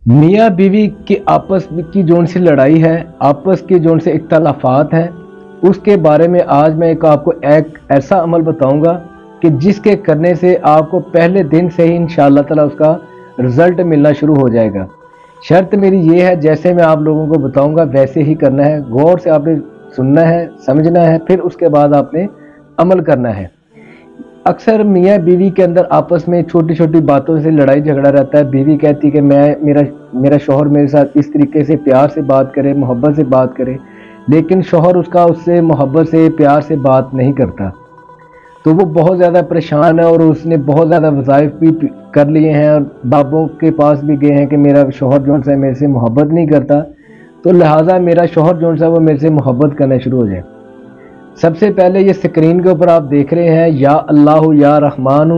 मियाँ बीवी की आपस की जोन सी लड़ाई है, आपस की जोन से इख्तलाफात हैं, उसके बारे में आज मैं आपको एक ऐसा अमल बताऊंगा कि जिसके करने से आपको पहले दिन से ही इंशाअल्लाह ताला उसका रिजल्ट मिलना शुरू हो जाएगा। शर्त मेरी ये है, जैसे मैं आप लोगों को बताऊंगा वैसे ही करना है। गौर से आपने सुनना है, समझना है, फिर उसके बाद आपने अमल करना है। अक्सर मियाँ बीवी के अंदर आपस में छोटी छोटी बातों से लड़ाई झगड़ा रहता है। बीवी कहती कि मैं मेरा शौहर मेरे साथ इस तरीके से प्यार से बात करे, मोहब्बत से बात करे, लेकिन शौहर उससे मोहब्बत से प्यार से बात नहीं करता। तो वो बहुत ज़्यादा परेशान है और उसने बहुत ज़्यादा वज़ाइफ भी कर लिए हैं और बाबों के पास भी गए हैं कि मेरा शौहर जो सा मेरे से मोहब्बत नहीं करता, तो लिहाजा मेरा शौहर जो सा वो मेरे से मोहब्बत करना शुरू हो जाए। सबसे पहले ये स्क्रीन के ऊपर आप देख रहे हैं, या अल्लाह या रहमान,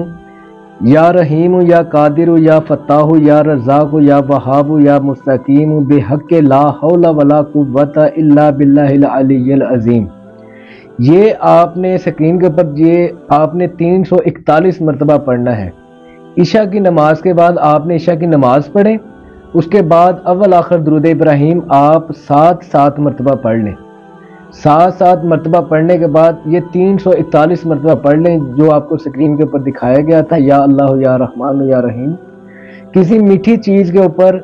या रहीम, या कादिर, या फत्ताह, या रज़ाक, या वहाब, या मुस्तकीम, बेहक ला हौला वला कुव्वता इल्ला बिल्लाहिल अलिय्यिल अज़ीम। ये आपने स्क्रीन के ऊपर ये आपने 341 मरतबा पढ़ना है। ईशा की नमाज के बाद आपने ईशा की नमाज पढ़े, उसके बाद अव्वल आखिर दुरूद इब्राहिम आप 7 मरतबा पढ़ लें। 7 मरतबा पढ़ने के बाद ये 341 मरतबा पढ़ लें जो आपको स्क्रीन के ऊपर दिखाया गया था, या अल्लाह या रहमान या रहीम। किसी मीठी चीज़ के ऊपर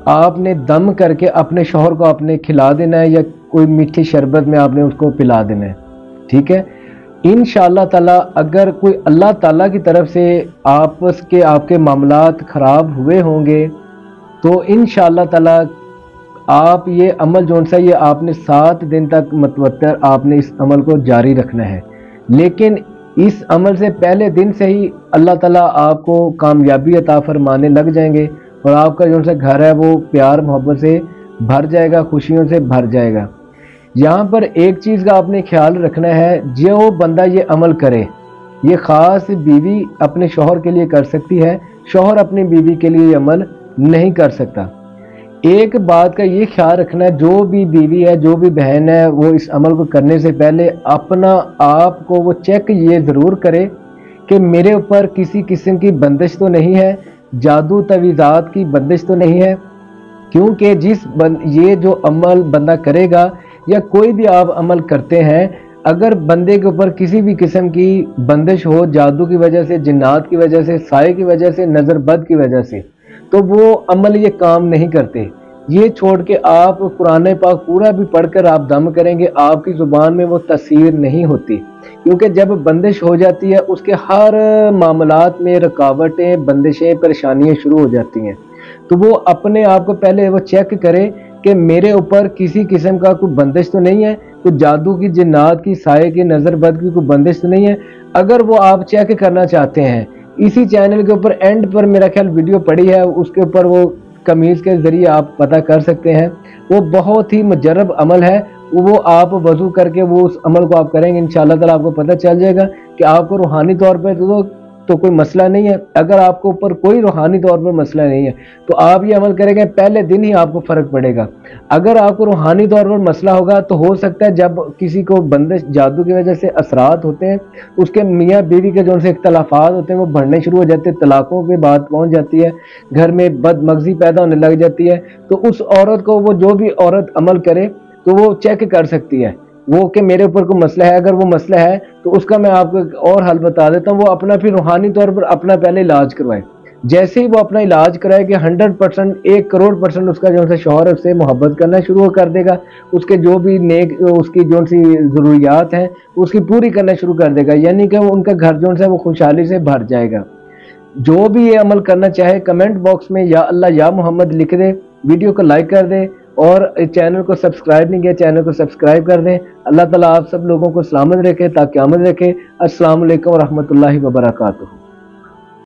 आपने दम करके अपने शौहर को आपने खिला देना है, या कोई मीठी शरबत में आपने उसको पिला देना है, ठीक है। इंशाअल्लाह ताला अगर कोई अल्लाह ताला की तरफ से आपस के आपके मामलात ख़राब हुए होंगे तो इंशाअल्लाह ताला आप ये अमल जो सा ये आपने 7 दिन तक मतवत्तर आपने इस अमल को जारी रखना है। लेकिन इस अमल से पहले दिन से ही अल्लाह ताला आपको कामयाबी अता फरमाने लग जाएंगे और आपका जो सा घर है वो प्यार मोहब्बत से भर जाएगा, खुशियों से भर जाएगा। यहाँ पर एक चीज़ का आपने ख्याल रखना है, जो बंदा ये अमल करे, ये ख़ास बीवी अपने शौहर के लिए कर सकती है, शौहर अपनी बीवी के लिए ये अमल नहीं कर सकता। एक बात का ये ख्याल रखना है, जो भी बीवी है, जो भी बहन है, वो इस अमल को करने से पहले अपना आप को वो चेक ये ज़रूर करे कि मेरे ऊपर किसी किस्म की बंदिश तो नहीं है, जादू तवीज़ात की बंदिश तो नहीं है। क्योंकि ये जो अमल बंदा करेगा या कोई भी आप अमल करते हैं, अगर बंदे के ऊपर किसी भी किस्म की बंदिश हो, जादू की वजह से, जिन्नात की वजह से, साए की वजह से, नज़र बद की वजह से, तो वो अमल ये काम नहीं करते। ये छोड़ के आप कुरान पाक पूरा भी पढ़कर आप दम करेंगे, आपकी ज़ुबान में वो तसीर नहीं होती। क्योंकि जब बंदिश हो जाती है उसके हर मामलात में रुकावटें, बंदिशें, परेशानियाँ शुरू हो जाती हैं। तो वो अपने आप को पहले वो चेक करे कि मेरे ऊपर किसी किस्म का कोई बंदिश तो नहीं है, कोई जादू की, जिन्नात की, साए की, नज़र बद की कोई बंदिश तो नहीं है। अगर वो आप चेक करना चाहते हैं, इसी चैनल के ऊपर एंड पर मेरा ख्याल वीडियो पड़ी है, उसके ऊपर वो कमीज़ के ज़रिए आप पता कर सकते हैं। वो बहुत ही मुजर्रब अमल है, वो आप वज़ू करके वो उस अमल को आप करेंगे, इंशाअल्लाह ताला आपको पता चल जाएगा कि आपको रूहानी तौर पर तो कोई मसला नहीं है। अगर आपको ऊपर कोई रूहानी तौर पर मसला नहीं है तो आप ये अमल करेंगे, पहले दिन ही आपको फ़र्क पड़ेगा। अगर आपको रूहानी तौर पर मसला होगा तो हो सकता है जब किसी को बंदिश, जादू की वजह से असरात होते हैं, उसके मियाँ बीवी के जो से इख्तलाफात होते हैं वो बढ़ने शुरू हो जाते हैं, तलाक़ों की बात पहुँच जाती है, घर में बदमगज़ी पैदा होने लग जाती है। तो उस औरत को, वो जो भी औरत अमल करे तो वो चेक कर सकती है वो कि मेरे ऊपर कोई मसला है। अगर वो मसला है तो उसका मैं आपको एक और हल बता देता हूँ। वो अपना फिर रूहानी तौर पर अपना पहले इलाज करवाए। जैसे ही वो अपना इलाज कराएगी 100%, 1 करोड़ % उसका जो है शौहर उससे मोहब्बत करना शुरू कर देगा। उसके जो भी नेक, उसकी जो सी ज़रूरियात हैं उसकी पूरी करना शुरू कर देगा, यानी कि उनका घर जो है वो खुशहाली से भर जाएगा। जो भी ये अमल करना चाहे कमेंट बॉक्स में या अल्लाह या मोहम्मद लिख दे, वीडियो को लाइक कर दे और चैनल को सब्सक्राइब नहीं किया चैनल को सब्सक्राइब कर दें। अल्लाह ताला आप सब लोगों को सलामत रखे, ताक़यामत रखे। अस्सलाम वालेकुम व रहमतुल्लाहि व बरकातुहू।